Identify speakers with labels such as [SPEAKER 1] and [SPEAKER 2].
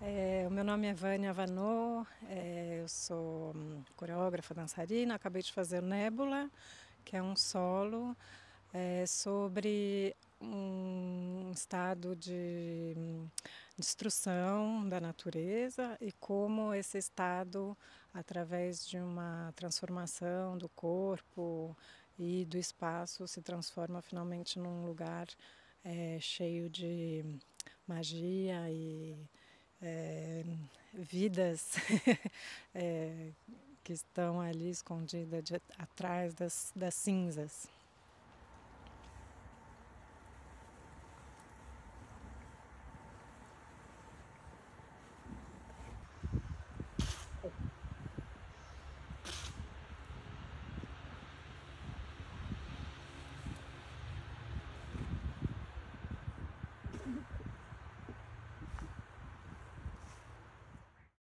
[SPEAKER 1] O meu nome é Vânia Vanô, eu sou coreógrafa, dançarina, acabei de fazer o Nébula, que é um solo sobre um estado de destruição da natureza e como esse estado, através de uma transformação do corpo e do espaço, se transforma finalmente num lugar cheio de magia e vidas é, que estão ali escondidas atrás das cinzas.